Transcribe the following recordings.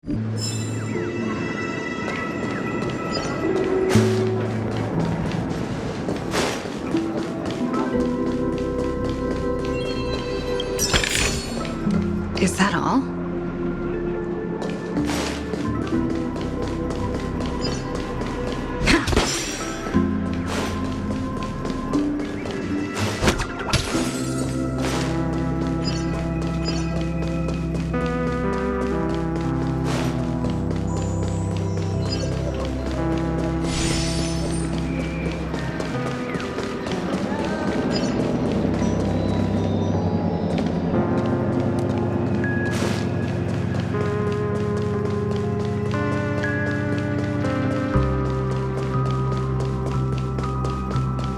Is that all?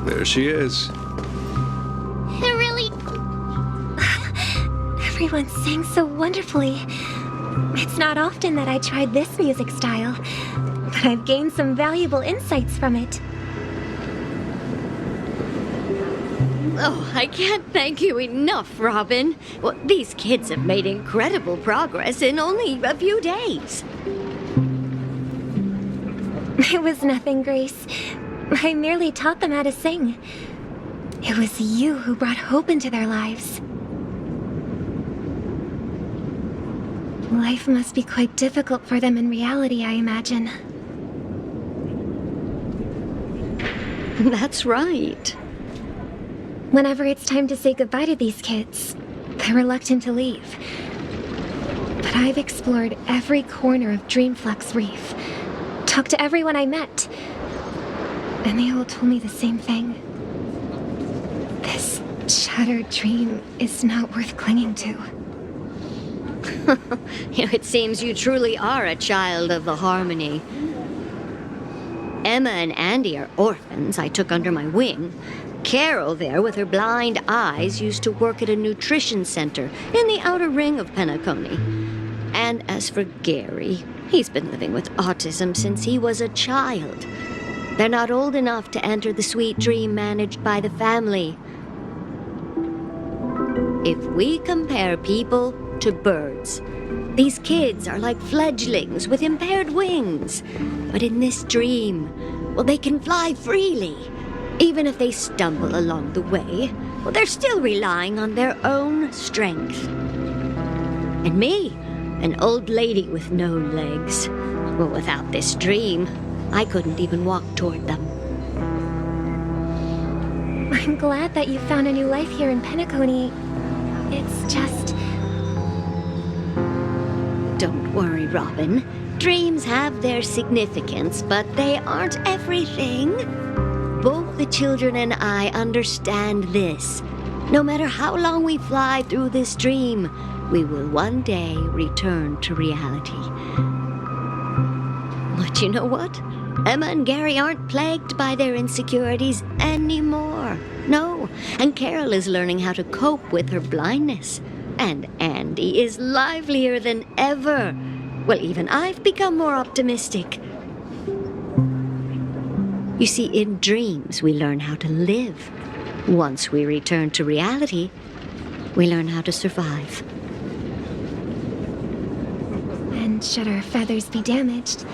There she is. Really? Everyone sings so wonderfully. It's not often that I tried this music style, but I've gained some valuable insights from it. Oh, I can't thank you enough, Robin. Well, these kids have made incredible progress in only a few days. It was nothing, Grace. I merely taught them how to sing. It was you who brought hope into their lives. Life must be quite difficult for them in reality, I imagine. That's right. Whenever it's time to say goodbye to these kids, they're reluctant to leave. But I've explored every corner of Dreamflux Reef, talked to everyone I met, and they all told me the same thing. This shattered dream is not worth clinging to. It seems you truly are a child of the Harmony. Emma and Andy are orphans I took under my wing. Carol there, with her blind eyes, used to work at a nutrition center in the outer ring of Penacony. And as for Gary, he's been living with autism since he was a child. They're not old enough to enter the sweet dream managed by the family. If we compare people to birds, these kids are like fledglings with impaired wings. But in this dream, well, they can fly freely. Even if they stumble along the way, well, they're still relying on their own strength. And me, an old lady with no legs. Well, without this dream, I couldn't even walk toward them. I'm glad that you found a new life here in Penacony. It's just... Don't worry, Robin. Dreams have their significance, but they aren't everything. Both the children and I understand this. No matter how long we fly through this dream, we will one day return to reality. But you know what? Emma and Gary aren't plagued by their insecurities anymore. No, and Carol is learning how to cope with her blindness. And Andy is livelier than ever. Well, even I've become more optimistic. You see, in dreams, we learn how to live. Once we return to reality, we learn how to survive. And should our feathers be damaged,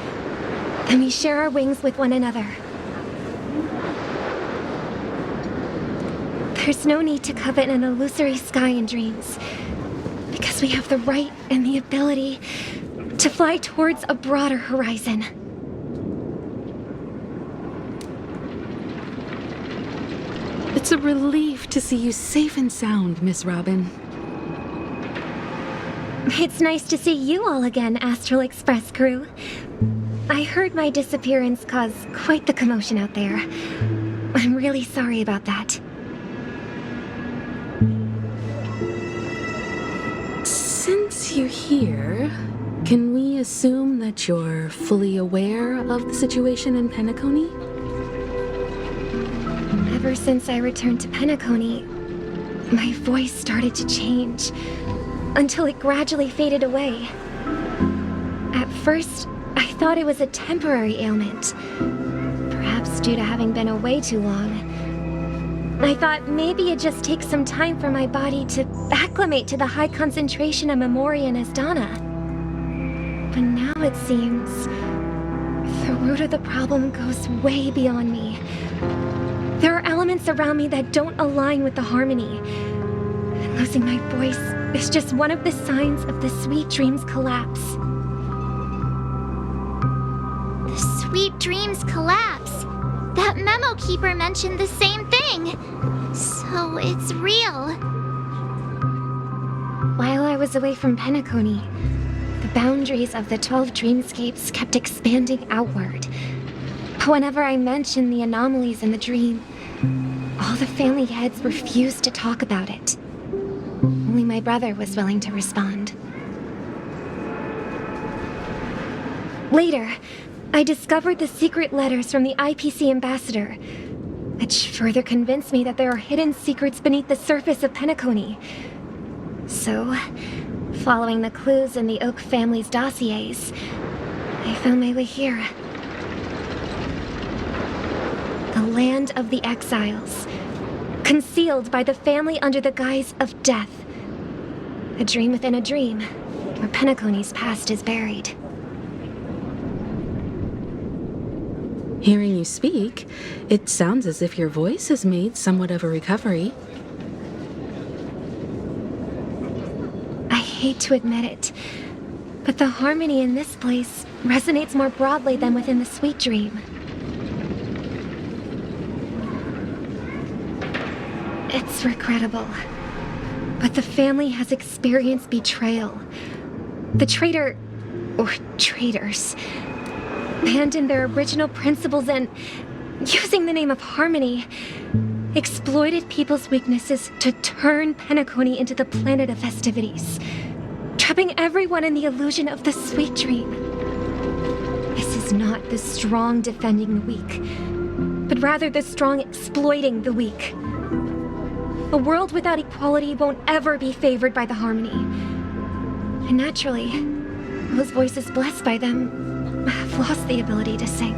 then we share our wings with one another. There's no need to covet an illusory sky in dreams, because we have the right and the ability to fly towards a broader horizon. It's a relief to see you safe and sound, Miss Robin. It's nice to see you all again, Astral Express crew. I heard my disappearance caused quite the commotion out there. I'm really sorry about that. Since you're here, can we assume that you're fully aware of the situation in Penacony? Ever since I returned to Penacony, my voice started to change, until it gradually faded away. At first, I thought it was a temporary ailment, perhaps due to having been away too long. I thought maybe it just takes some time for my body to acclimate to the high concentration of Memoria and Asdana. But now it seems the root of the problem goes way beyond me. There are elements around me that don't align with the harmony. And losing my voice is just one of the signs of the sweet dream's collapse. The Sweet Dreams collapse. That memo keeper mentioned the same thing. So it's real. While I was away from Penacony, the boundaries of the 12 dreamscapes kept expanding outward. But whenever I mentioned the anomalies in the dream, all the family heads refused to talk about it. Only my brother was willing to respond. Later, I discovered the secret letters from the IPC ambassador, which further convinced me that there are hidden secrets beneath the surface of Penacony. So, following the clues in the Oak family's dossiers, I found my way here. The land of the exiles, concealed by the family under the guise of death. A dream within a dream, where Penacony's past is buried. Hearing you speak, it sounds as if your voice has made somewhat of a recovery. I hate to admit it, but the harmony in this place resonates more broadly than within the sweet dream. It's regrettable, but the family has experienced betrayal. The traitor, or traitors, abandoned their original principles and, using the name of harmony, exploited people's weaknesses to turn Penacony into the planet of festivities, trapping everyone in the illusion of the sweet dream. This is not the strong defending the weak, but rather the strong exploiting the weak. A world without equality won't ever be favored by the harmony. And naturally, those voices blessed by them have lost the ability to sing.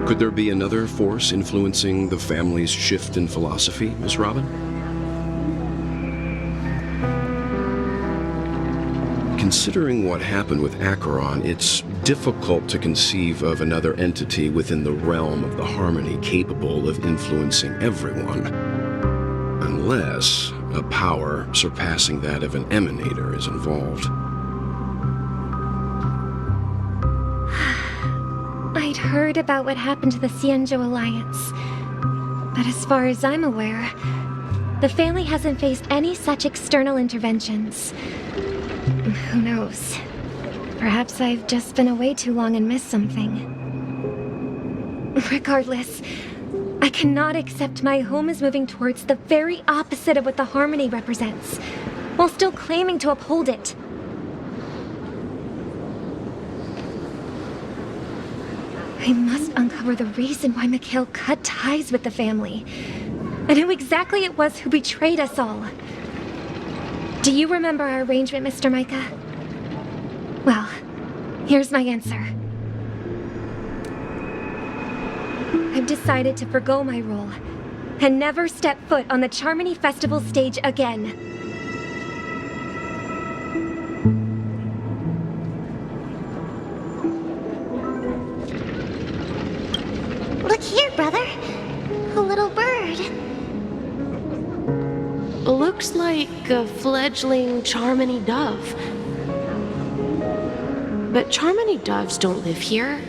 Could there be another force influencing the family's shift in philosophy, Miss Robin? Considering what happened with Acheron, it's difficult to conceive of another entity within the realm of the harmony capable of influencing everyone. Unless a power surpassing that of an emanator is involved. I'd heard about what happened to the Xianzhou Alliance, but as far as I'm aware, the family hasn't faced any such external interventions. Who knows? Perhaps I've just been away too long and missed something. Regardless, I cannot accept my home is moving towards the very opposite of what the harmony represents, while still claiming to uphold it. I must uncover the reason why Mikhail cut ties with the family, and who exactly it was who betrayed us all. Do you remember our arrangement, Mr. Micah? Well, here's my answer. I've decided to forgo my role, and never step foot on the Charmony Festival stage again. Look here, brother. A little bird. Looks like a fledgling Charmony dove. But Charmony doves don't live here.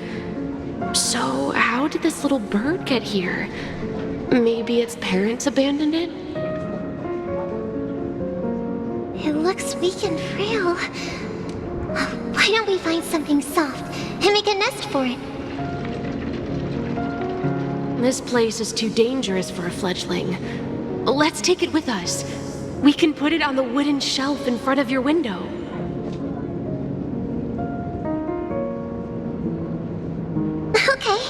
So how did this little bird get here? Maybe its parents abandoned it? It looks weak and frail. Why don't we find something soft and make a nest for it? This place is too dangerous for a fledgling. Let's take it with us. We can put it on the wooden shelf in front of your window. Okay.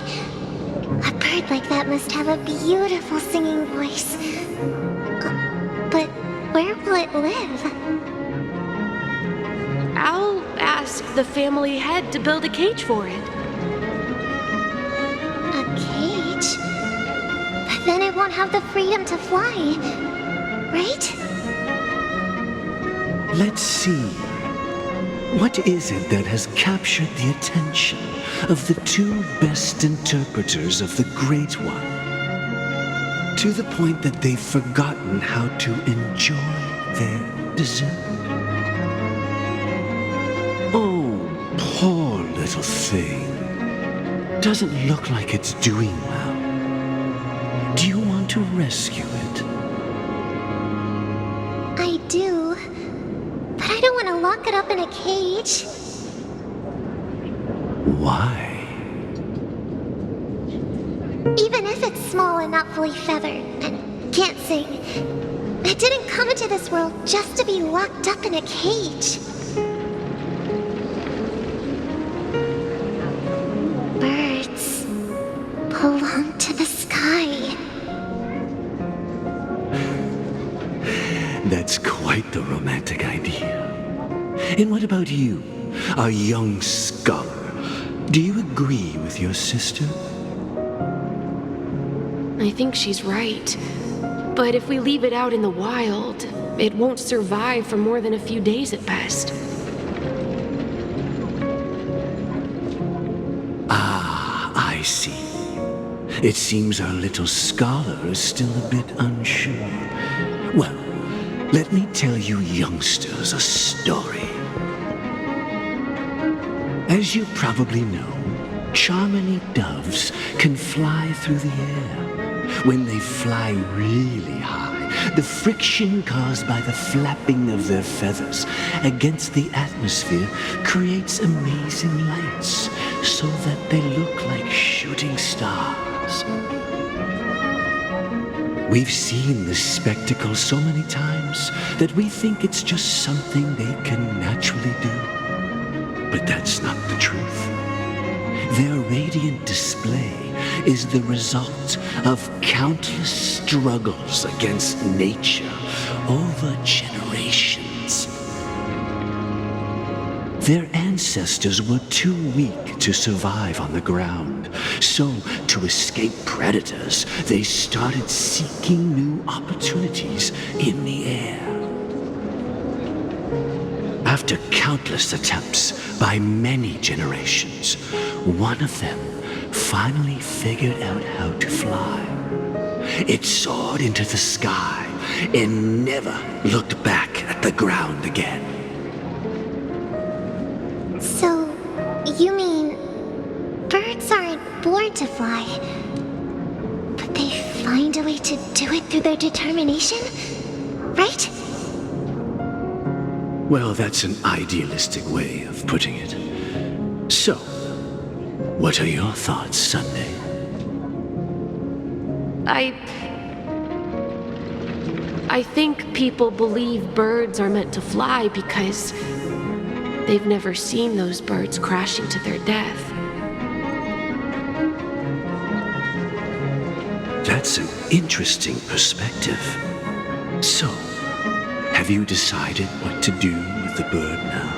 A bird like that must have a beautiful singing voice. But where will it live? I'll ask the family head to build a cage for it. A cage? But then it won't have the freedom to fly, right? Let's see. What is it that has captured the attention of the two best interpreters of the Great One, to the point that they've forgotten how to enjoy their dessert? Oh, poor little thing. Doesn't look like it's doing well. Do you want to rescue it? I do, but I don't want to lock it up in a cage. Why? Even if it's small and not fully feathered and can't sing, it didn't come into this world just to be locked up in a cage. Birds belong to the sky. That's quite the romantic idea. And what about you, a young scholar? Do you agree with your sister? I think she's right. But if we leave it out in the wild, it won't survive for more than a few days at best. Ah, I see. It seems our little scholar is still a bit unsure. Well, let me tell you youngsters a story. As you probably know, Charmony doves can fly through the air. When they fly really high, the friction caused by the flapping of their feathers against the atmosphere creates amazing lights, so that they look like shooting stars. We've seen this spectacle so many times that we think it's just something they can naturally do. But that's not the truth. Their radiant display is the result of countless struggles against nature over generations. Their ancestors were too weak to survive on the ground, so to escape predators, they started seeking new opportunities in the air. After countless attempts by many generations, one of them finally figured out how to fly. It soared into the sky and never looked back at the ground again. So, you mean birds aren't born to fly, but they find a way to do it through their determination, right? Well, that's an idealistic way of putting it. So, what are your thoughts, Sunday? I think people believe birds are meant to fly because they've never seen those birds crashing to their death. That's an interesting perspective. So, have you decided what to do with the bird now?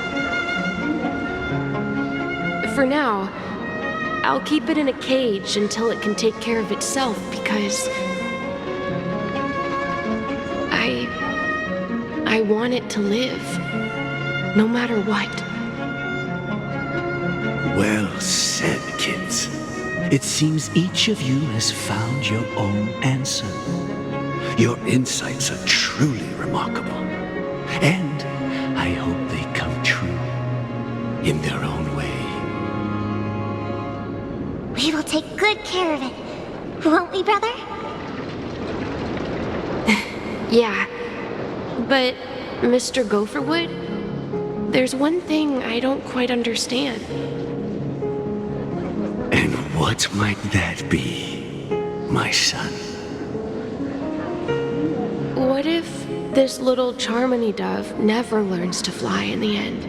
For now, I'll keep it in a cage until it can take care of itself because I want it to live, no matter what. Well said, kids. It seems each of you has found your own answer. Your insights are truly remarkable. And I hope they come true in their own way. We will take good care of it, won't we, brother? Yeah, but Mr. Gopherwood, there's one thing I don't quite understand. And what might that be, my son? What if this little Charmony dove never learns to fly in the end?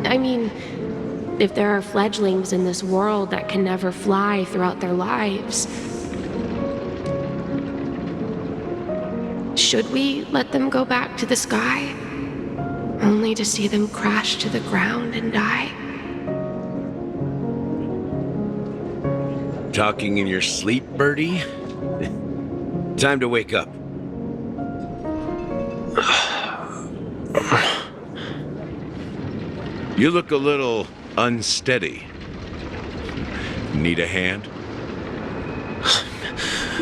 I mean, if there are fledglings in this world that can never fly throughout their lives, should we let them go back to the sky, only to see them crash to the ground and die? Talking in your sleep, Birdie? Time to wake up. You look a little unsteady. Need a hand?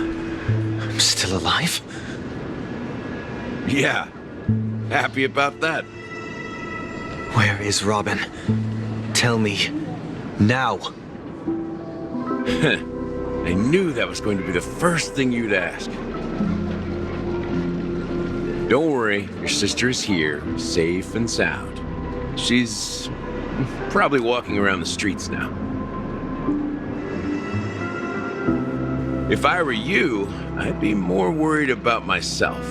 I'm still alive? Yeah. Happy about that. Where is Robin? Tell me. Now. I knew that was going to be the first thing you'd ask. Don't worry, your sister is here, safe and sound. She's probably walking around the streets now. If I were you, I'd be more worried about myself.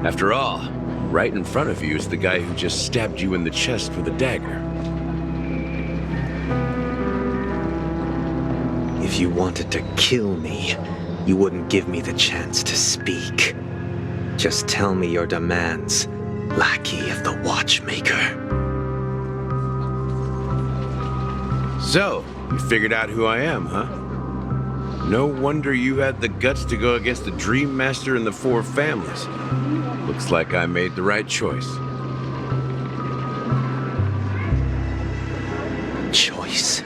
After all, right in front of you is the guy who just stabbed you in the chest with a dagger. If you wanted to kill me, you wouldn't give me the chance to speak. Just tell me your demands, lackey of the Watchmaker. So, you figured out who I am, huh? No wonder you had the guts to go against the Dream Master and the Four Families. Looks like I made the right choice. Choice?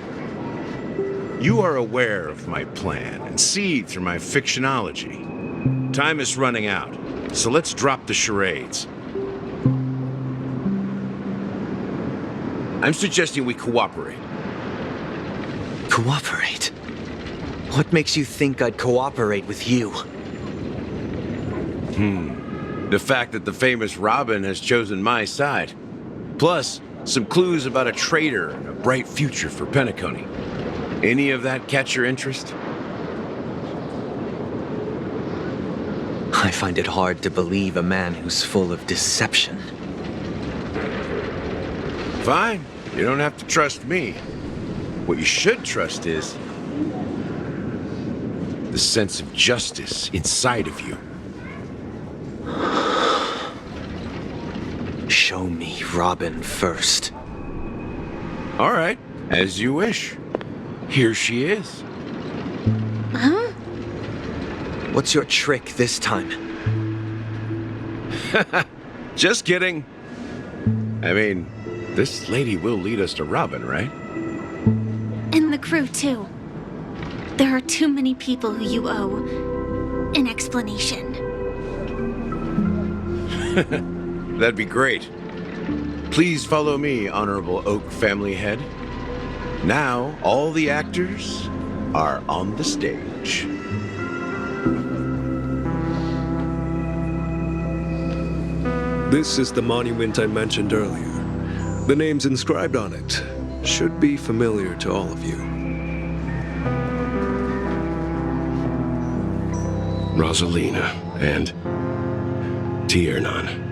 You are aware of my plan and see through my fictionology. Time is running out, so let's drop the charades. I'm suggesting we cooperate. Cooperate? What makes you think I'd cooperate with you? The fact that the famous Robin has chosen my side. Plus, some clues about a traitor and a bright future for Penacony. Any of that catch your interest? I find it hard to believe a man who's full of deception. Fine. You don't have to trust me. What you should trust is the sense of justice inside of you. Show me Robin first. All right, as you wish. Here she is. Huh? What's your trick this time? Just kidding. I mean, this lady will lead us to Robin, right? And the crew, too. There are too many people who you owe an explanation. That'd be great. Please follow me, Honorable Oak Family Head. Now, all the actors are on the stage. This is the monument I mentioned earlier. The names inscribed on it should be familiar to all of you. Rosalina and Tiernan.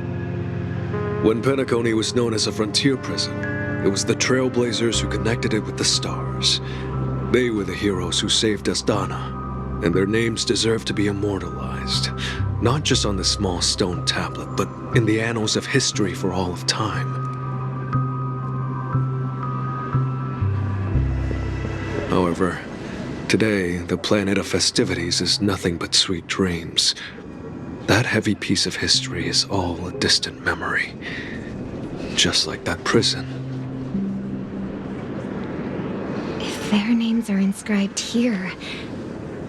When Penacony was known as a frontier prison, it was the Trailblazers who connected it with the stars. They were the heroes who saved Asdana, and their names deserve to be immortalized, not just on this small stone tablet, but in the annals of history for all of time. However, today, the planet of festivities is nothing but sweet dreams. That heavy piece of history is all a distant memory, just like that prison. If their names are inscribed here,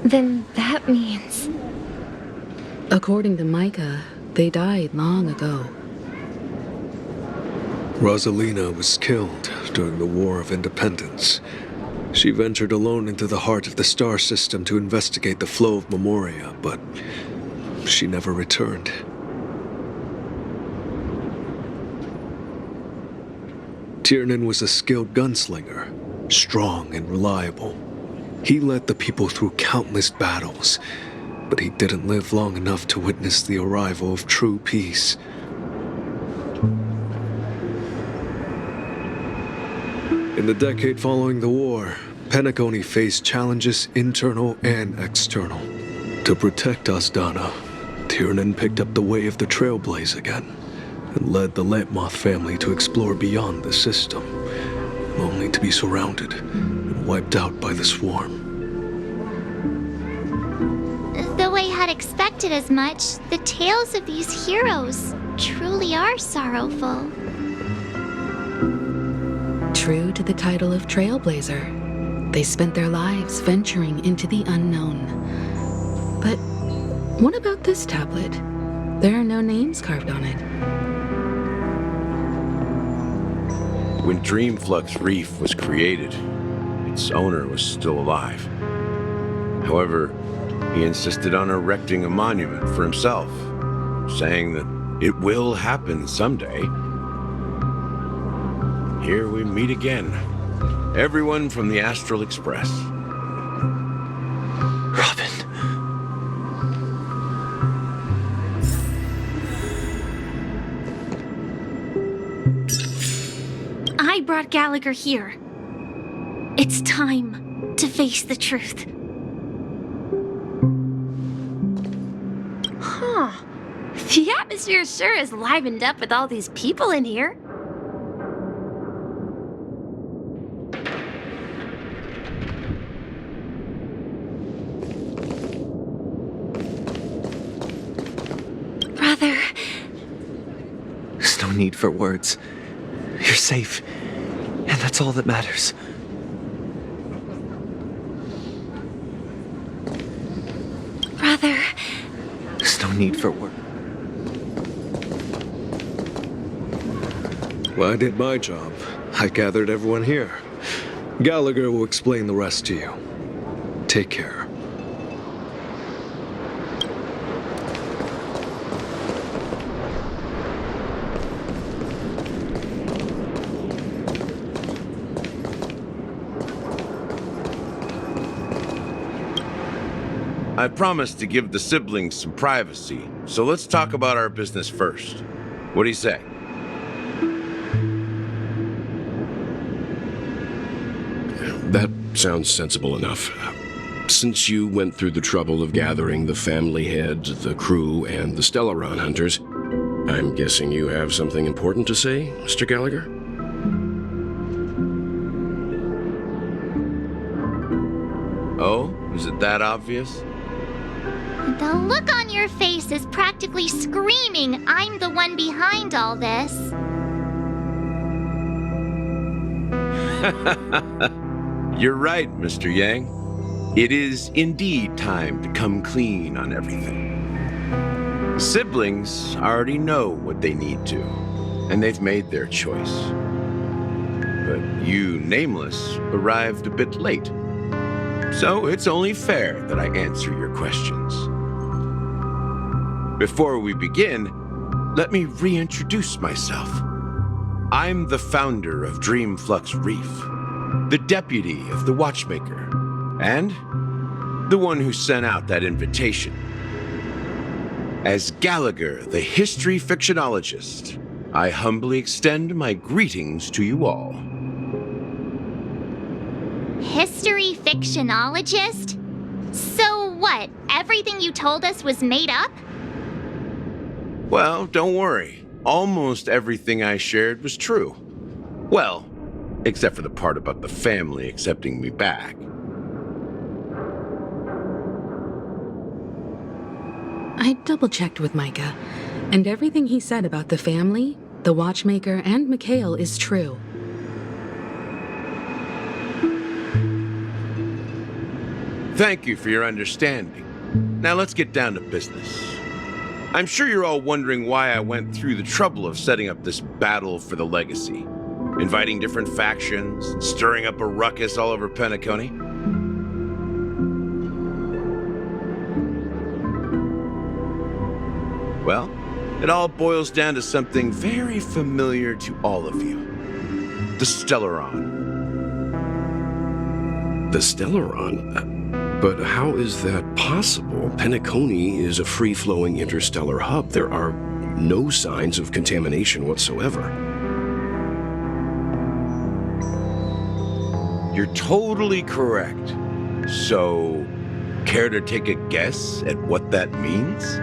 then that means... According to Micah, they died long ago. Rosalina was killed during the War of Independence. She ventured alone into the heart of the star system to investigate the flow of Memoria, but she never returned. Tiernan was a skilled gunslinger, strong and reliable. He led the people through countless battles, but he didn't live long enough to witness the arrival of true peace. In the decade following the war, Penacony faced challenges internal and external. To protect Asdana, Tiernan picked up the way of the Trailblaze again, and led the Lampmoth family to explore beyond the system, only to be surrounded and wiped out by the swarm. Though I had expected as much, the tales of these heroes truly are sorrowful. true to the title of Trailblazer. They spent their lives venturing into the unknown. But what about this tablet? There are no names carved on it. When Dreamflux Reef was created, its owner was still alive. However, he insisted on erecting a monument for himself, saying that it will happen someday. Here we meet again. Everyone from the Astral Express. Robin. I brought Gallagher here. It's time to face the truth. Huh. The atmosphere sure is livened up with all these people in here. Brother. There's no need for words. You're safe, and that's all that matters. Brother. There's no need for words. Well, I did my job. I gathered everyone here. Gallagher will explain the rest to you. Take care. I promised to give the siblings some privacy, so let's talk about our business first. What do you say? That sounds sensible enough. Since you went through the trouble of gathering the family head, the crew, and the Stellaron hunters, I'm guessing you have something important to say, Mr. Gallagher? Oh, is it that obvious? The look on your face is practically screaming, I'm the one behind all this. You're right, Mr. Yang. It is indeed time to come clean on everything. The siblings already know what they need to, and they've made their choice. But you, Nameless, arrived a bit late. So it's only fair that I answer your questions. Before we begin, let me reintroduce myself. I'm the founder of Dreamflux Reef, the deputy of the Watchmaker, and the one who sent out that invitation. As Gallagher, the history fictionologist, I humbly extend my greetings to you all. History fictionologist? So what, everything you told us was made up? Well, don't worry. Almost everything I shared was true. Well, except for the part about the family accepting me back. I double-checked with Micah, and everything he said about the family, the Watchmaker, and Mikhail is true. Thank you for your understanding. Now let's get down to business. I'm sure you're all wondering why I went through the trouble of setting up this battle for the legacy, inviting different factions, and stirring up a ruckus all over Penacony. Well, it all boils down to something very familiar to all of you. The Stellaron. The Stellaron? But how is that possible? Penacony is a free-flowing interstellar hub. There are no signs of contamination whatsoever. You're totally correct. So, care to take a guess at what that means?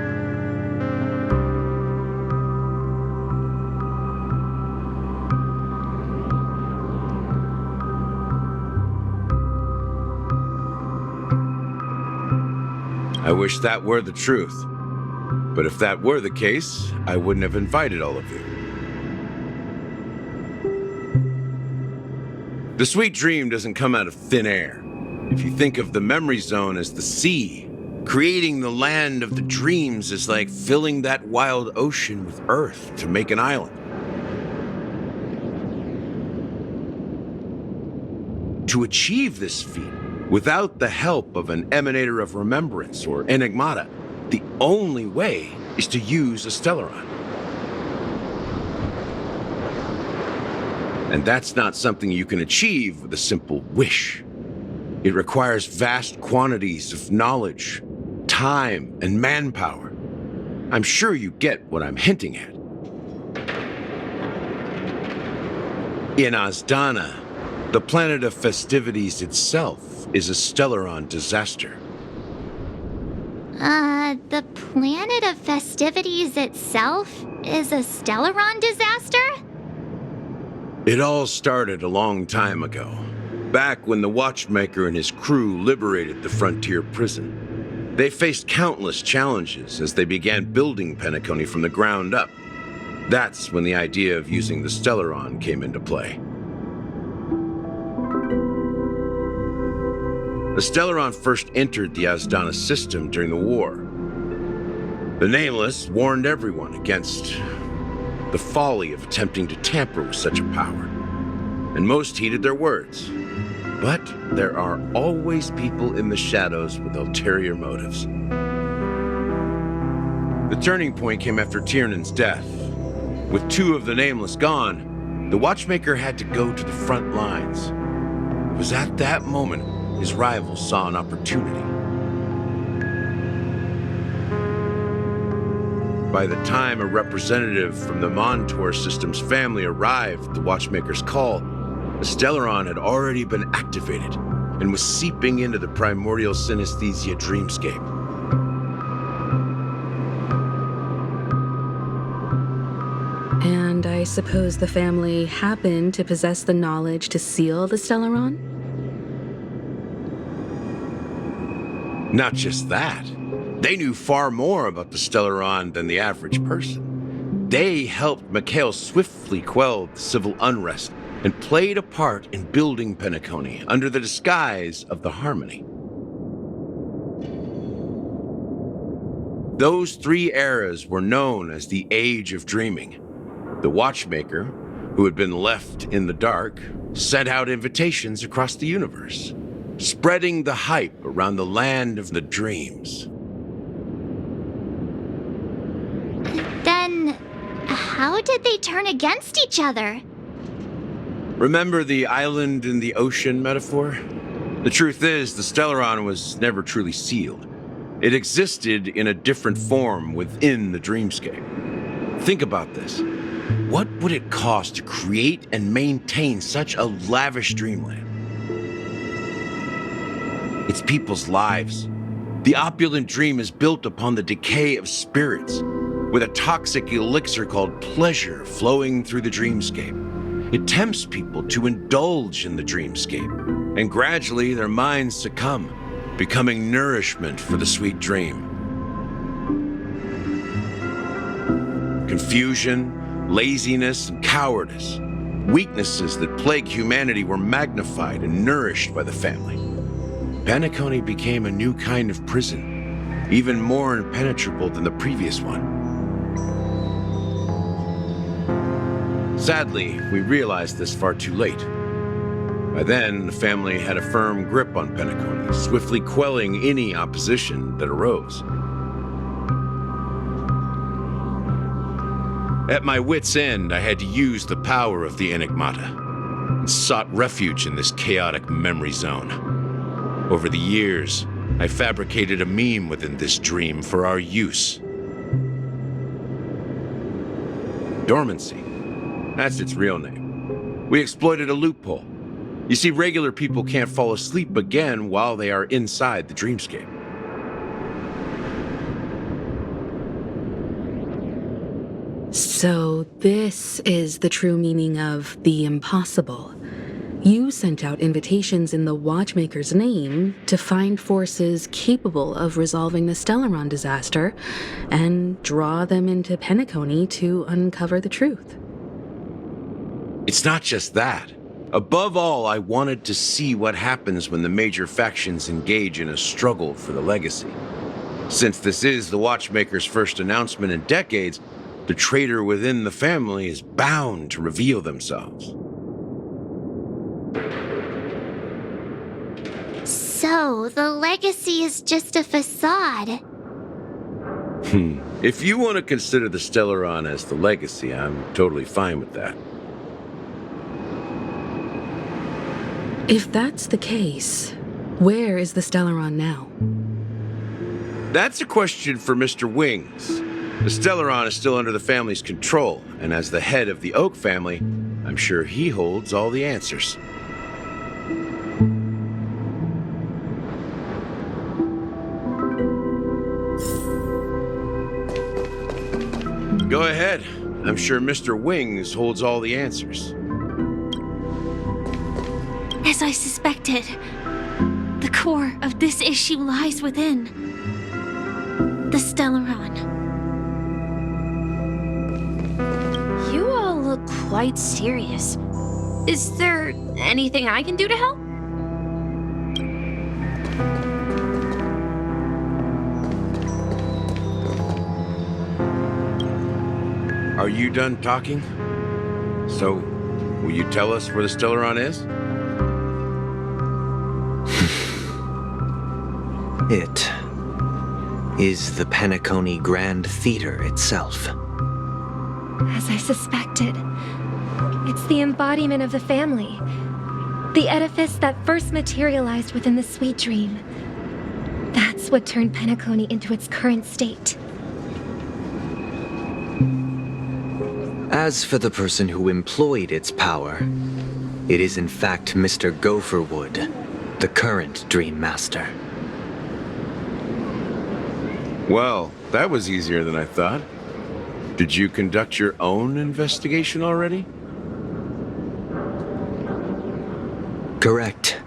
I wish that were the truth. But if that were the case, I wouldn't have invited all of you. The sweet dream doesn't come out of thin air. If you think of the memory zone as the sea, creating the land of the dreams is like filling that wild ocean with earth to make an island. To achieve this feat, without the help of an emanator of remembrance or enigmata, the only way is to use a Stellaron. And that's not something you can achieve with a simple wish. It requires vast quantities of knowledge, time, and manpower. I'm sure you get what I'm hinting at. In Asdana, the planet of festivities itself is a Stellaron disaster. The planet of festivities itself is a Stellaron disaster? It all started a long time ago, back when the Watchmaker and his crew liberated the frontier prison. They faced countless challenges as they began building Penacony from the ground up. That's when the idea of using the Stellaron came into play. The Stellaron first entered the Asdana system during the war. The Nameless warned everyone against the folly of attempting to tamper with such a power, and most heeded their words. But there are always people in the shadows with ulterior motives. The turning point came after Tiernan's death. With two of the Nameless gone, the Watchmaker had to go to the front lines. It was at that moment his rivals saw an opportunity. By the time a representative from the Montour Systems family arrived at the Watchmaker's call, the Stellaron had already been activated and was seeping into the primordial synesthesia dreamscape. And I suppose the family happened to possess the knowledge to seal the Stellaron? Not just that. They knew far more about the Stellaron than the average person. They helped Mikhail swiftly quell the civil unrest and played a part in building Penacony under the disguise of the Harmony. Those three eras were known as the Age of Dreaming. The Watchmaker, who had been left in the dark, sent out invitations across the universe, spreading the hype around the land of the dreams. Then, how did they turn against each other? Remember the island in the ocean metaphor? The truth is, the Stellaron was never truly sealed. It existed in a different form within the dreamscape. Think about this. What would it cost to create and maintain such a lavish dreamland? It's people's lives. The opulent dream is built upon the decay of spirits, with a toxic elixir called pleasure flowing through the dreamscape. It tempts people to indulge in the dreamscape, and gradually their minds succumb, becoming nourishment for the sweet dream. Confusion, laziness, and cowardice, weaknesses that plague humanity, were magnified and nourished by the family. Penacony became a new kind of prison, even more impenetrable than the previous one. Sadly, we realized this far too late. By then, the family had a firm grip on Penacony, swiftly quelling any opposition that arose. At my wit's end, I had to use the power of the Enigmata, and sought refuge in this chaotic memory zone. Over the years, I fabricated a meme within this dream for our use. Dormancy. That's its real name. We exploited a loophole. You see, regular people can't fall asleep again while they are inside the dreamscape. So this is the true meaning of the impossible. You sent out invitations in the Watchmaker's name to find forces capable of resolving the Stellaron disaster and draw them into Penacony to uncover the truth. It's not just that. Above all, I wanted to see what happens when the major factions engage in a struggle for the legacy. Since this is the Watchmaker's first announcement in decades, the traitor within the family is bound to reveal themselves. So, the legacy is just a facade. If you want to consider the Stellaron as the legacy, I'm totally fine with that. If that's the case, where is the Stellaron now? That's a question for Mr. Wings. The Stellaron is still under the family's control, and as the head of the Oak family, I'm sure he holds all the answers. Go ahead. I'm sure Mr. Wings holds all the answers. As I suspected, the core of this issue lies within the Stellaron. You all look quite serious. Is there anything I can do to help? Are you done talking? So, will you tell us where the Stellaron is? It is the Penacony Grand Theater itself. As I suspected, it's the embodiment of the family. The edifice that first materialized within the Sweet Dream. That's what turned Penacony into its current state. As for the person who employed its power, it is in fact Mr. Gopherwood, the current Dream Master. Well, that was easier than I thought. Did you conduct your own investigation already? Correct.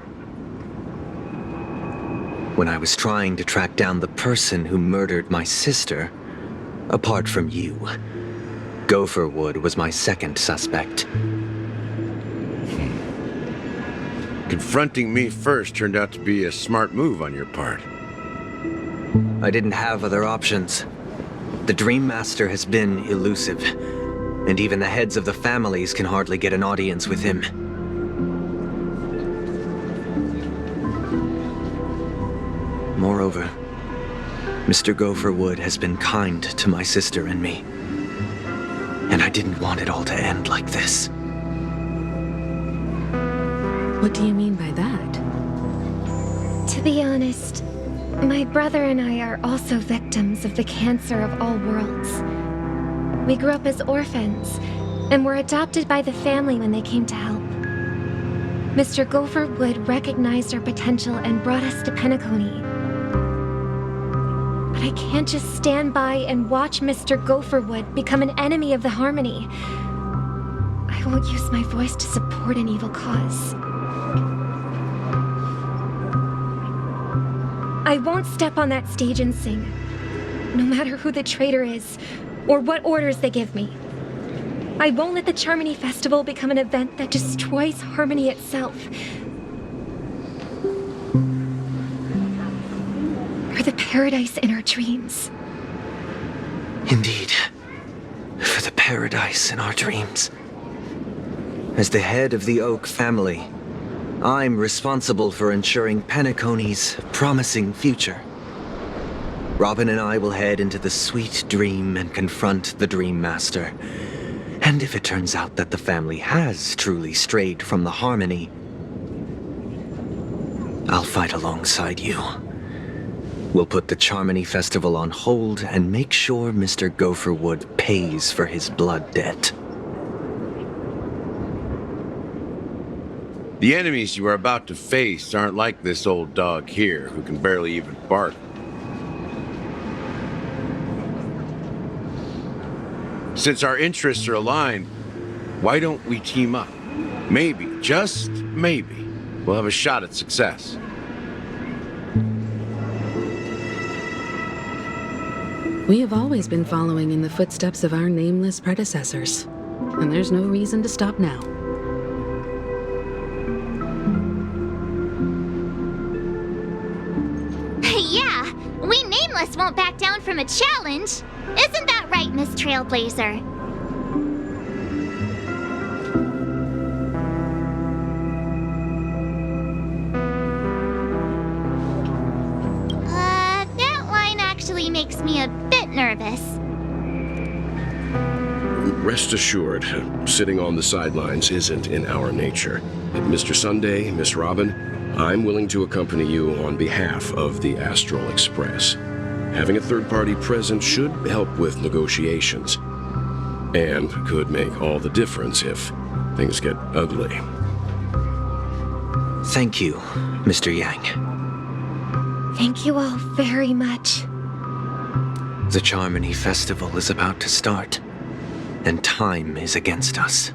When I was trying to track down the person who murdered my sister, apart from you, Gopherwood was my second suspect. Confronting me first turned out to be a smart move on your part. I didn't have other options. The Dream Master has been elusive, and even the heads of the families can hardly get an audience with him. Moreover, Mr. Gopherwood has been kind to my sister and me, and I didn't want it all to end like this. What do you mean by that? To be honest, my brother and I are also victims of the cancer of all worlds. We grew up as orphans, and were adopted by the family when they came to help. Mr. Gopherwood recognized our potential and brought us to Penacony. But I can't just stand by and watch Mr. Gopherwood become an enemy of the Harmony. I won't use my voice to support an evil cause. I won't step on that stage and sing, no matter who the traitor is, or what orders they give me. I won't let the Charmony Festival become an event that destroys Harmony itself. For the paradise in our dreams. Indeed, for the paradise in our dreams. As the head of the Oak family, I'm responsible for ensuring Penacony's promising future. Robin and I will head into the Sweet Dream and confront the Dream Master. And if it turns out that the family has truly strayed from the Harmony, I'll fight alongside you. We'll put the Charmony Festival on hold and make sure Mr. Gopherwood pays for his blood debt. The enemies you are about to face aren't like this old dog here, who can barely even bark. Since our interests are aligned, why don't we team up? Maybe, just maybe, we'll have a shot at success. We have always been following in the footsteps of our nameless predecessors, and there's no reason to stop now. won't back down from a challenge. Isn't that right, Miss Trailblazer? That line actually makes me a bit nervous. Rest assured, sitting on the sidelines isn't in our nature. Mr. Sunday, Miss Robin, I'm willing to accompany you on behalf of the Astral Express. Having a third party present should help with negotiations, and could make all the difference if things get ugly. Thank you, Mr. Yang. Thank you all very much. The Charmony Festival is about to start, and time is against us.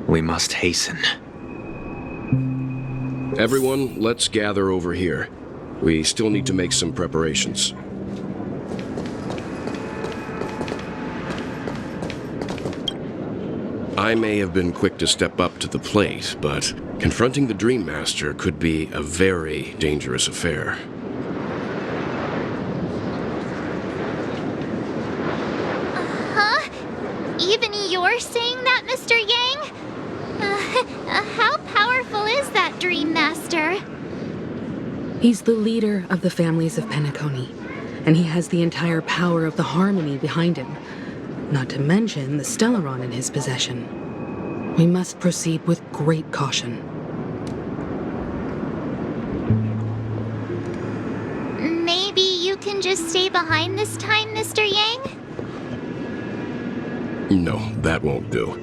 We must hasten. Everyone, let's gather over here. We still need to make some preparations. I may have been quick to step up to the plate, but confronting the Dream Master could be a very dangerous affair. Huh? Even you're saying that, Mr. Yang? How powerful is that Dream Master? He's the leader of the families of Penacony, and he has the entire power of the Harmony behind him, not to mention the Stellaron in his possession. We must proceed with great caution. Maybe you can just stay behind this time, Mr. Yang? No, that won't do.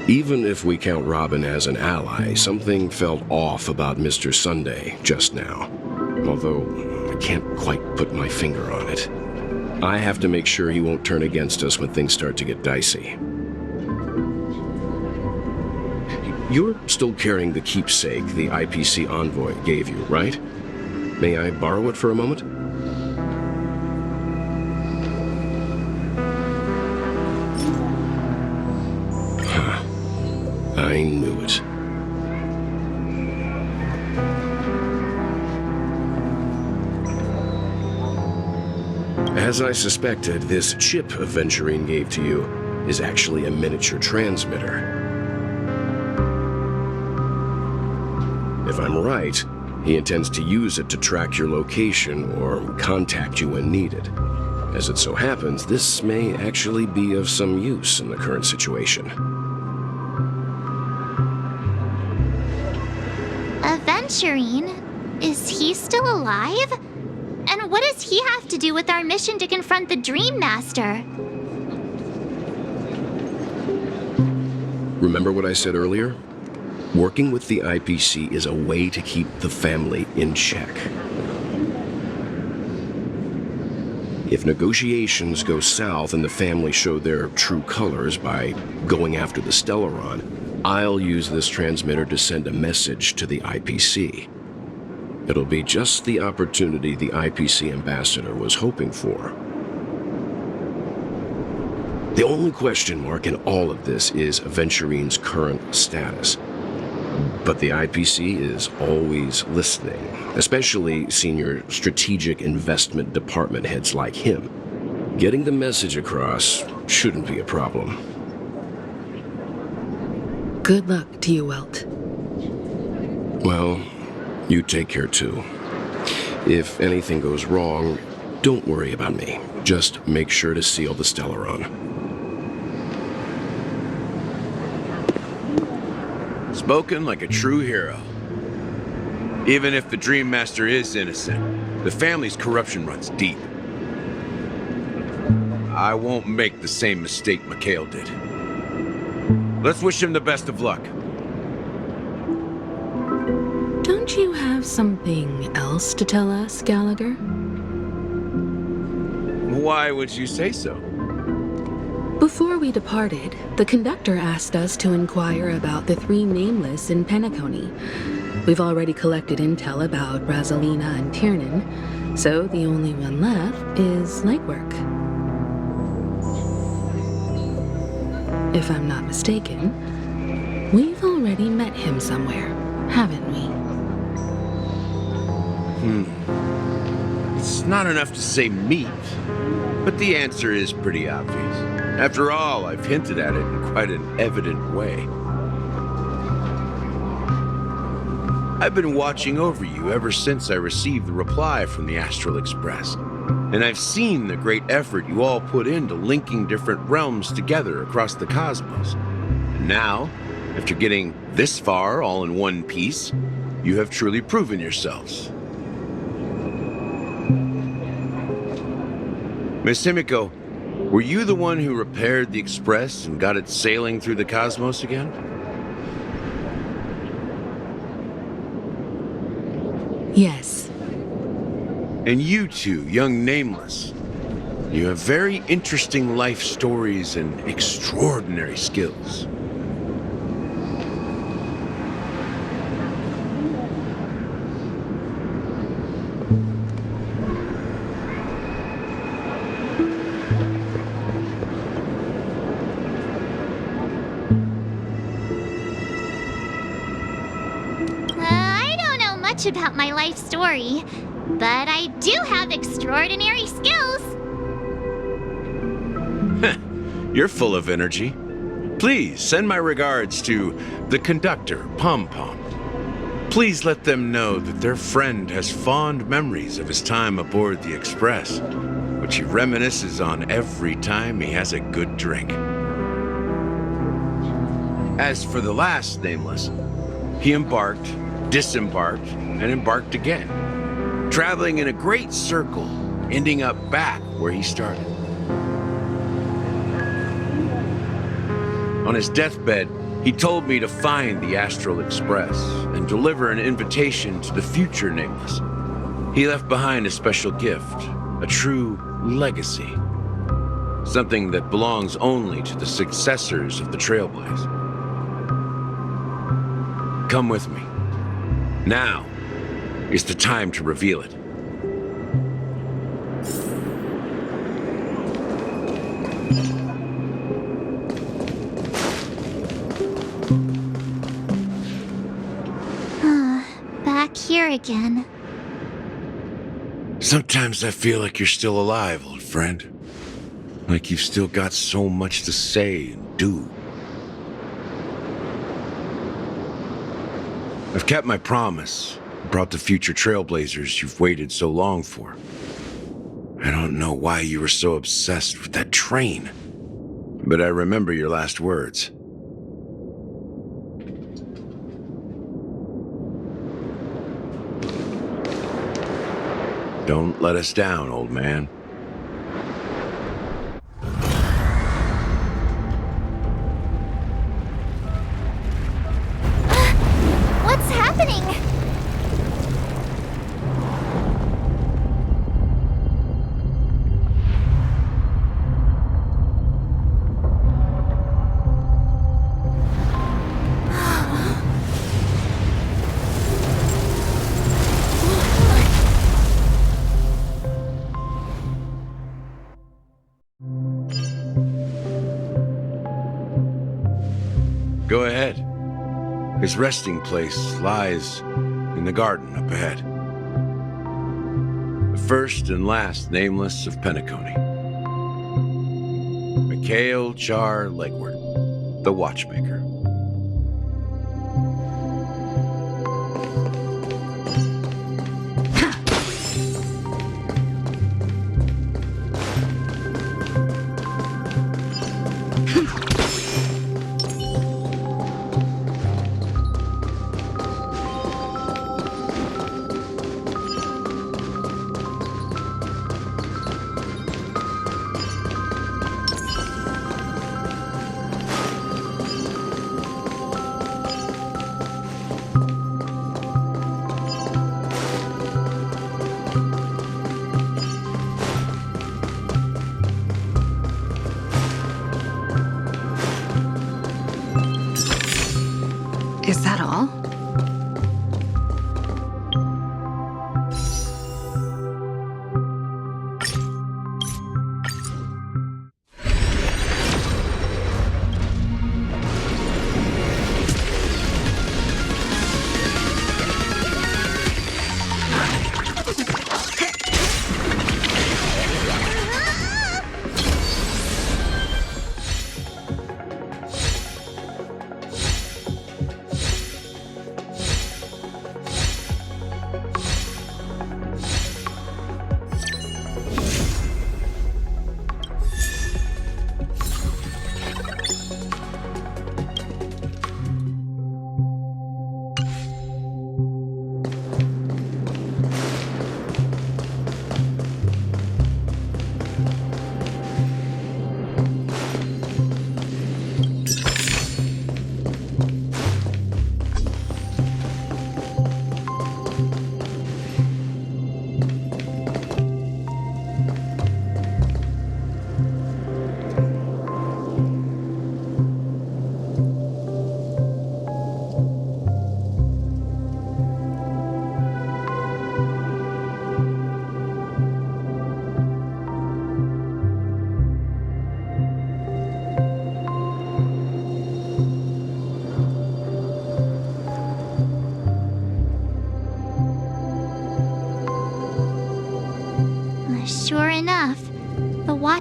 Even if we count Robin as an ally, something felt off about Mr. Sunday just now. Although, I can't quite put my finger on it. I have to make sure he won't turn against us when things start to get dicey. You're still carrying the keepsake the IPC envoy gave you, right? May I borrow it for a moment? I knew it. As I suspected, this chip Aventurine gave to you is actually a miniature transmitter. If I'm right, he intends to use it to track your location or contact you when needed. As it so happens, this may actually be of some use in the current situation. Aventurine? Is he still alive? And what does he have to do with our mission to confront the Dream Master? Remember what I said earlier? Working with the IPC is a way to keep the family in check. If negotiations go south and the family show their true colors by going after the Stellaron, I'll use this transmitter to send a message to the IPC. It'll be just the opportunity the IPC ambassador was hoping for. The only question mark in all of this is Aventurine's current status. But the IPC is always listening, especially senior strategic investment department heads like him. Getting the message across shouldn't be a problem. Good luck to you, Welt. Well, you take care too. If anything goes wrong, don't worry about me. Just make sure to seal the Stellaron. Spoken like a true hero. Even if the Dream Master is innocent, the family's corruption runs deep. I won't make the same mistake Mikhail did. Let's wish him the best of luck. Don't you have something else to tell us, Gallagher? Why would you say so? Before we departed, the conductor asked us to inquire about the 3 nameless in Penacony. We've already collected intel about Brazelina and Tiernan, so the only one left is legwork. If I'm not mistaken, we've already met him somewhere, haven't we? It's it's not enough to say meat, but the answer is pretty obvious. After all, I've hinted at it in quite an evident way. I've been watching over you ever since I received the reply from the Astral Express, and I've seen the great effort you all put into linking different realms together across the cosmos. And now, after getting this far all in one piece, you have truly proven yourselves. Miss Himiko, were you the one who repaired the Express and got it sailing through the cosmos again? Yes. And you two, young Nameless, you have very interesting life stories and extraordinary skills. I don't know much about my life story, but I do have extraordinary skills. You're full of energy. Please send my regards to the conductor, Pom Pom. Please let them know that their friend has fond memories of his time aboard the Express, which he reminisces on every time he has a good drink. As for the last Nameless, he embarked, disembarked, and embarked again, traveling in a great circle, ending up back where he started. On his deathbed, he told me to find the Astral Express and deliver an invitation to the future Nameless. He left behind a special gift, a true legacy, something that belongs only to the successors of the Trailblaze. Come with me. Now is the time to reveal it. Back here again. Sometimes I feel like you're still alive, old friend. Like you've still got so much to say and do. I've kept my promise, brought the future Trailblazers you've waited so long for. I don't know why you were so obsessed with that train, but I remember your last words. Don't let us down, old man. What's happening? Go ahead. His resting place lies in the garden up ahead. The first and last Nameless of Penacony. Mikhail Char Legward, the Watchmaker. Is that all?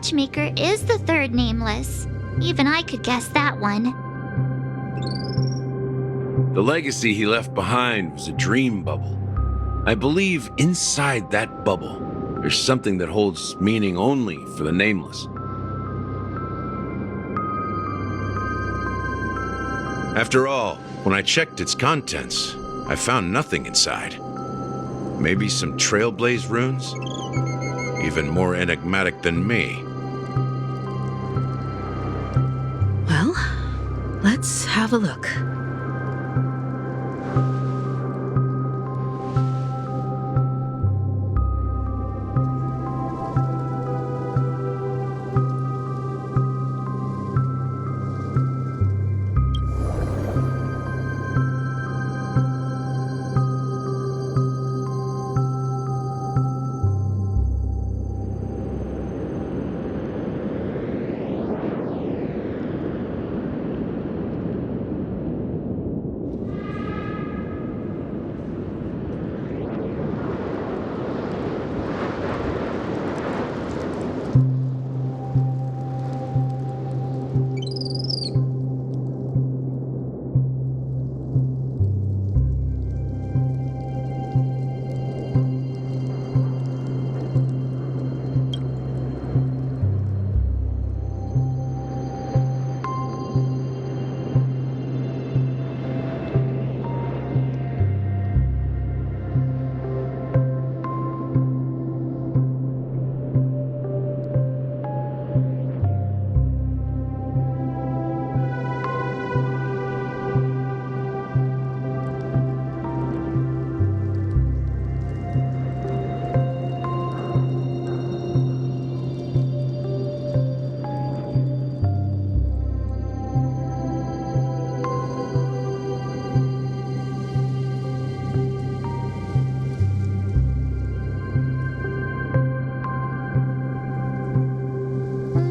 watchmaker is the third nameless. Even I could guess that one. The legacy he left behind was a dream bubble. I believe inside that bubble, there's something that holds meaning only for the nameless. After all, when I checked its contents, I found nothing inside. Maybe some Trailblaze runes? Even more enigmatic than me. Well, let's have a look.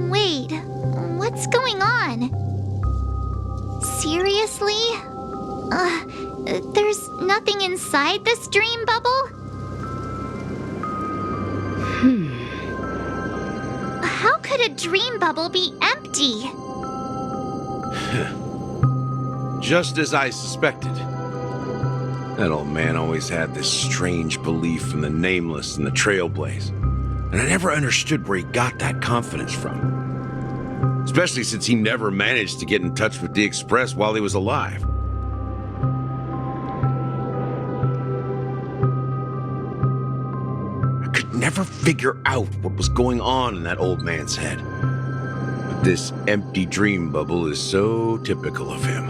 Wait, what's going on? Seriously? There's nothing inside this dream bubble? How could a dream bubble be empty? Just as I suspected. That old man always had this strange belief in the nameless and the Trailblaze. And I never understood where he got that confidence from. Especially since he never managed to get in touch with the Express while he was alive. I could never figure out what was going on in that old man's head. But this empty dream bubble is so typical of him.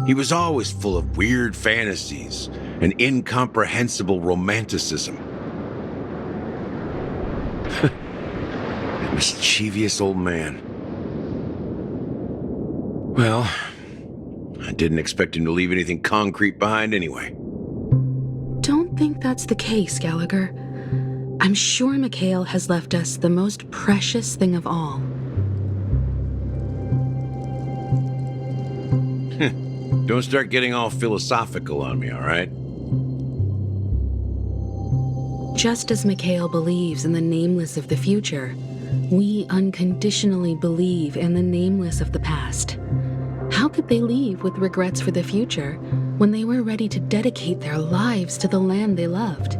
He was always full of weird fantasies and incomprehensible romanticism. That mischievous old man. Well, I didn't expect him to leave anything concrete behind anyway. Don't think that's the case, Gallagher. I'm sure Mikhail has left us the most precious thing of all. Don't start getting all philosophical on me, all right? Just as Mikhail believes in the nameless of the future, we unconditionally believe in the nameless of the past. How could they leave with regrets for the future when they were ready to dedicate their lives to the land they loved?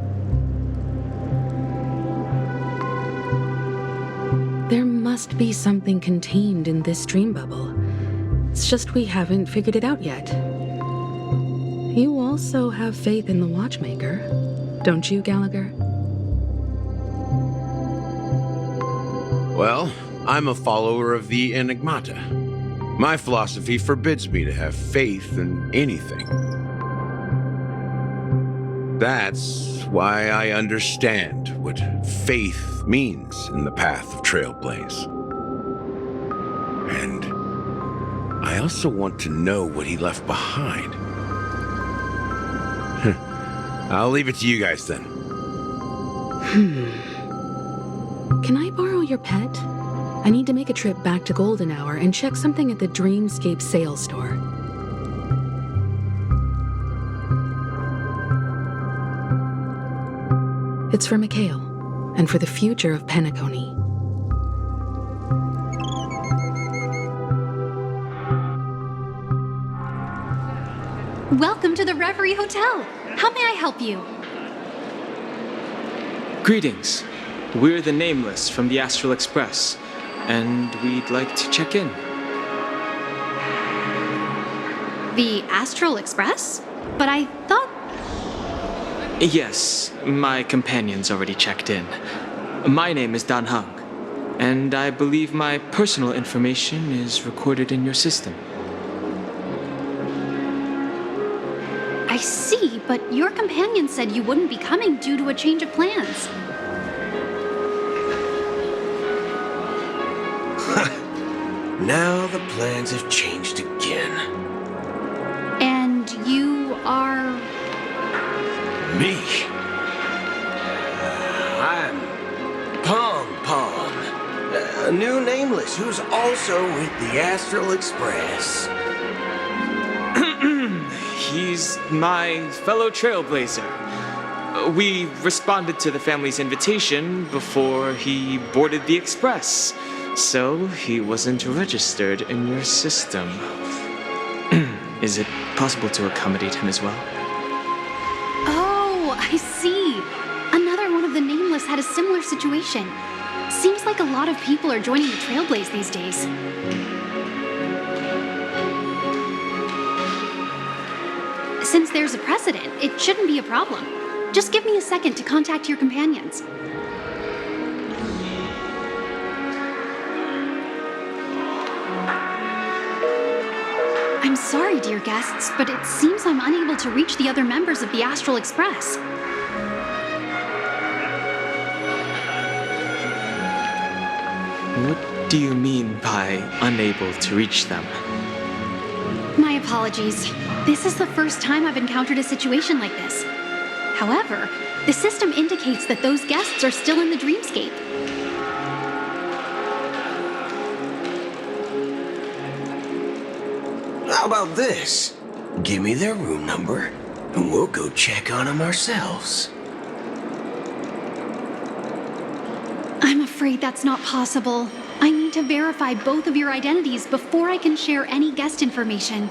There must be something contained in this dream bubble. It's just we haven't figured it out yet. You also have faith in the watchmaker, don't you, Gallagher? Well, I'm a follower of the Enigmata. My philosophy forbids me to have faith in anything. That's why I understand what faith means in the path of Trailblaze. And I also want to know what he left behind. I'll leave it to you guys then. Can I borrow your pet? I need to make a trip back to Golden Hour and check something at the Dreamscape sales store. It's for Mikhail, and for the future of Penacony. Welcome to the Reverie Hotel. How may I help you? Greetings. We're the Nameless from the Astral Express, and we'd like to check in. The Astral Express? But I thought... Yes, my companion's already checked in. My name is Dan Hung, and I believe my personal information is recorded in your system. I see, but your companion said you wouldn't be coming due to a change of plans. Now the plans have changed again. And you are... Me? I'm Pom Pom, a new Nameless who's also with the Astral Express. He's my fellow trailblazer. We responded to the family's invitation before he boarded the express, so he wasn't registered in your system. Is it possible to accommodate him as well? Oh, I see. Another one of the Nameless had a similar situation. Seems like a lot of people are joining the Trailblaze these days. Since there's a precedent, it shouldn't be a problem. Just give me a second to contact your companions. I'm sorry, dear guests, but it seems I'm unable to reach the other members of the Astral Express. What do you mean by unable to reach them? My apologies. This is the first time I've encountered a situation like this. However, the system indicates that those guests are still in the dreamscape. How about this? Give me their room number, and we'll go check on them ourselves. I'm afraid that's not possible. I need to verify both of your identities before I can share any guest information.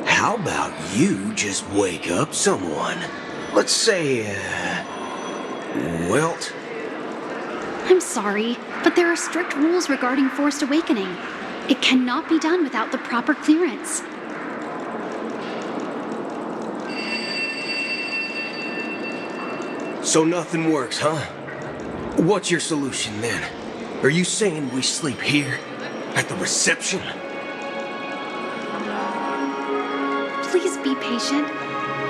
How about you just wake up someone? Let's say, Welt? I'm sorry, but there are strict rules regarding forced awakening. It cannot be done without the proper clearance. So nothing works, huh? What's your solution then? Are you saying we sleep here? At the reception? Please be patient.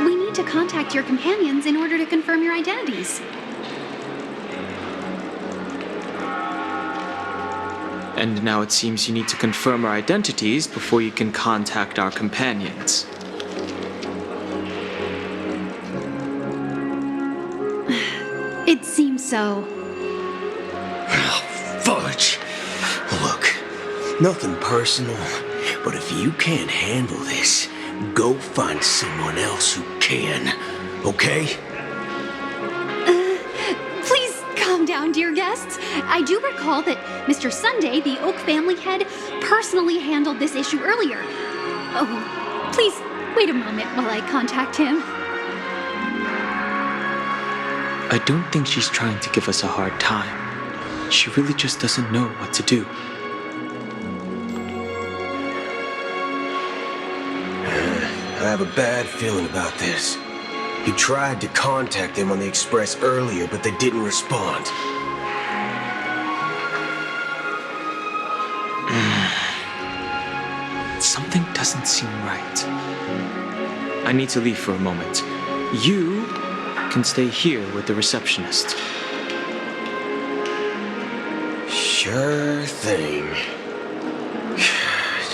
We need to contact your companions in order to confirm your identities. And now it seems you need to confirm our identities before you can contact our companions. It seems so. Fudge! Look, nothing personal, but if you can't handle this, go find someone else who can, okay? Please calm down, dear guests. I do recall that Mr. Sunday, the Oak family head, personally handled this issue earlier. Oh, please wait a moment while I contact him. I don't think she's trying to give us a hard time. She really just doesn't know what to do. I have a bad feeling about this. He tried to contact them on the express earlier, but they didn't respond. Something doesn't seem right. I need to leave for a moment. You can stay here with the receptionist. Sure thing.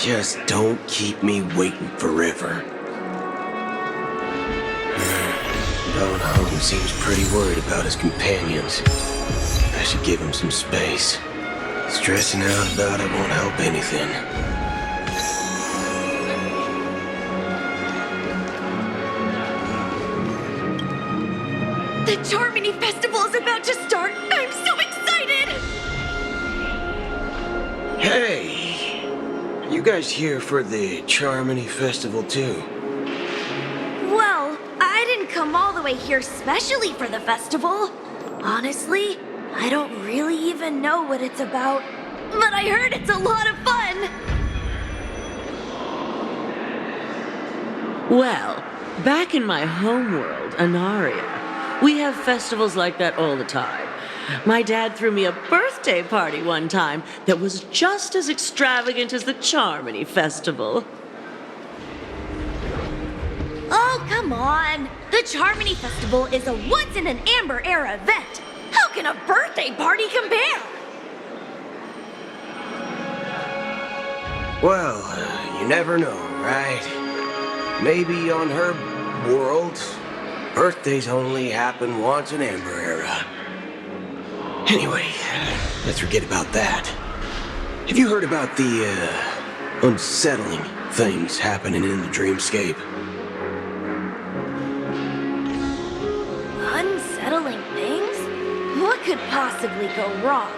Just don't keep me waiting forever. Don Hung seems pretty worried about his companions. I should give him some space. Stressing out about it won't help anything. The Charmony Festival is about to start! I'm so excited! Hey! you guys here for the Charmony Festival too? Well, I didn't come all the way here specially for the festival. Honestly, I don't really even know what it's about. But I heard it's a lot of fun! Well, back in my homeworld, Anaria, we have festivals like that all the time. My dad threw me a birthday party one time that was just as extravagant as the Charmony Festival. Oh, come on! The Charmony Festival is a once-in-an-Amber-era event! How can a birthday party compare? Well, you never know, right? Maybe on her world, birthdays only happen once in Amber Era. Anyway, let's forget about that. Have you heard about the, unsettling things happening in the dreamscape? Unsettling things? What could possibly go wrong?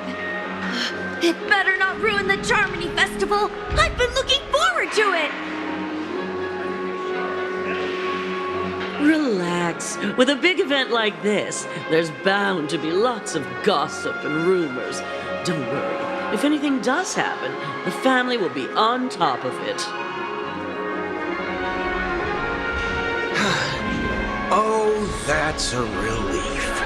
It better not ruin the Charmony Festival! I've been looking forward to it! Relax. With a big event like this, there's bound to be lots of gossip and rumors. Don't worry. If anything does happen, the family will be on top of it. Oh, that's a relief.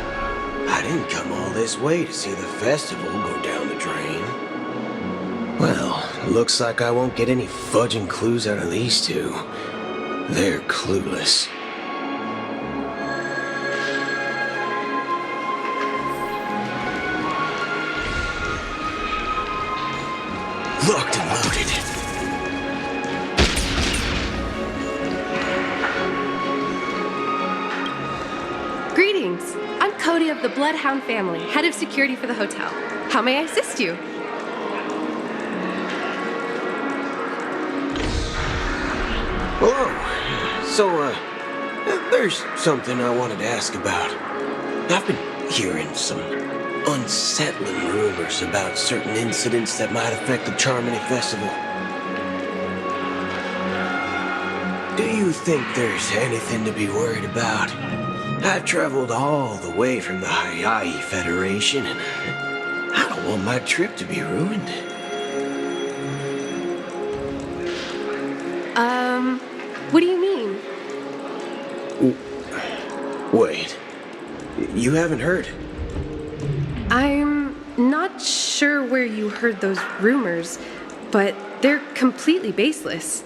I didn't come all this way to see the festival go down the drain. Well, looks like I won't get any fudging clues out of these two. They're clueless. Locked and loaded. Greetings. I'm Cody of the Bloodhound family, head of security for the hotel. How may I assist you? Hello. So, there's something I wanted to ask about. I've been hearing some unsettling rumors about certain incidents that might affect the Charmony Festival. Do you think there's anything to be worried about? I've traveled all the way from the Hawaii Federation, and I don't want my trip to be ruined. What do you mean? Wait, you haven't heard? I'm not sure where you heard those rumors, but they're completely baseless.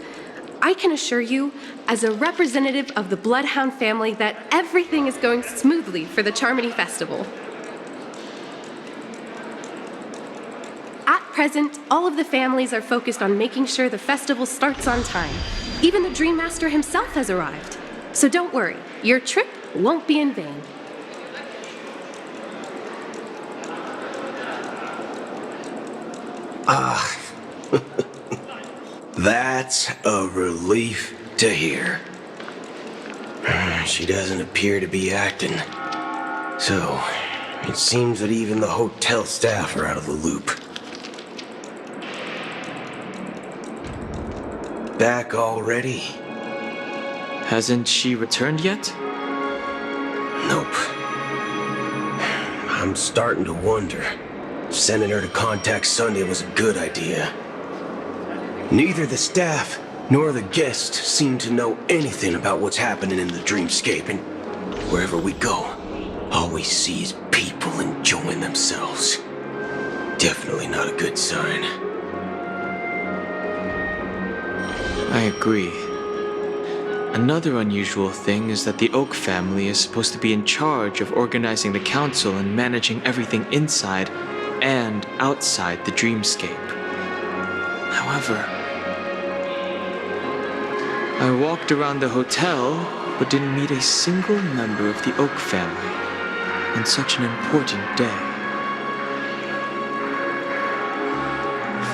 I can assure you, as a representative of the Bloodhound family, that everything is going smoothly for the Charmony Festival. At present, all of the families are focused on making sure the festival starts on time. Even the Dream Master himself has arrived. So don't worry, your trip won't be in vain. That's a relief to hear. She doesn't appear to be acting. So, it seems that even the hotel staff are out of the loop. Back already? Hasn't she returned yet? Nope. I'm starting to wonder. Sending her to contact Sunday was a good idea. Neither the staff nor the guests seem to know anything about what's happening in the dreamscape, and wherever we go, all we see is people enjoying themselves. Definitely not a good sign. I agree. Another unusual thing is that the Oak family is supposed to be in charge of organizing the council and managing everything inside and outside the dreamscape. However, I walked around the hotel but didn't meet a single member of the Oak family on such an important day.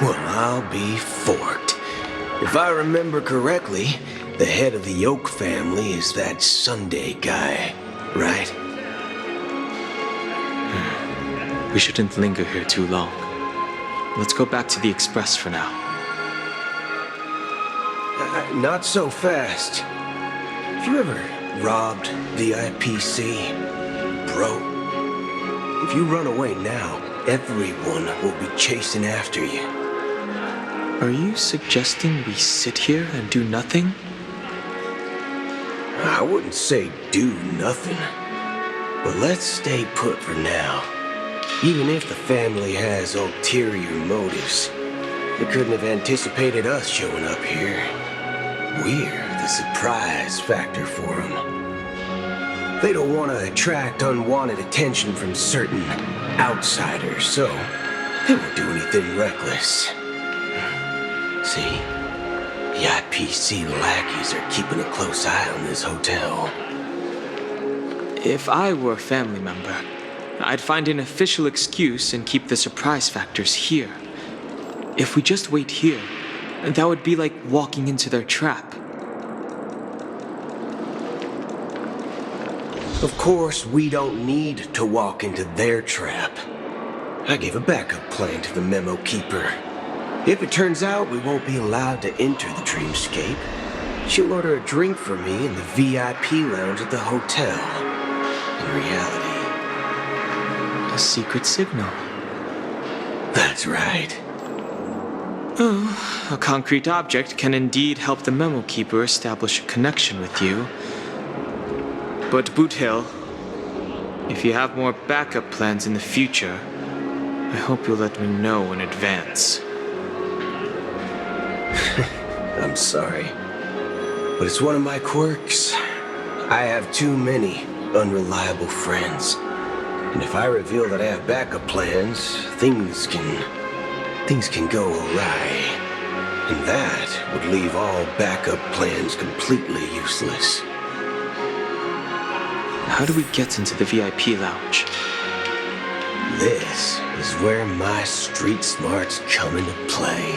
Well, I'll be forked. If I remember correctly, the head of the Oak family is that Sunday guy, right? We shouldn't linger here too long. Let's go back to the Express for now. Not so fast. Have you ever robbed VIPC? Bro, if you run away now, everyone will be chasing after you. Are you suggesting we sit here and do nothing? I wouldn't say do nothing, but let's stay put for now. Even if the family has ulterior motives, they couldn't have anticipated us showing up here. We're the surprise factor for them. They don't want to attract unwanted attention from certain outsiders, so they won't do anything reckless. See? The IPC lackeys are keeping a close eye on this hotel. If I were a family member, I'd find an official excuse and keep the surprise factors here. If we just wait here, that would be like walking into their trap. Of course, we don't need to walk into their trap. I gave a backup plan to the memo keeper. If it turns out we won't be allowed to enter the dreamscape, she'll order a drink for me in the VIP lounge at the hotel. In reality, a secret signal. That's right. Oh, a concrete object can indeed help the memo keeper establish a connection with you. But Boot Hill, if you have more backup plans in the future, I hope you'll let me know in advance. I'm sorry, but it's one of my quirks. I have too many unreliable friends. And if I reveal that I have backup plans, things can go awry. And that would leave all backup plans completely useless. How do we get into the VIP lounge? This is where my street smarts come into play.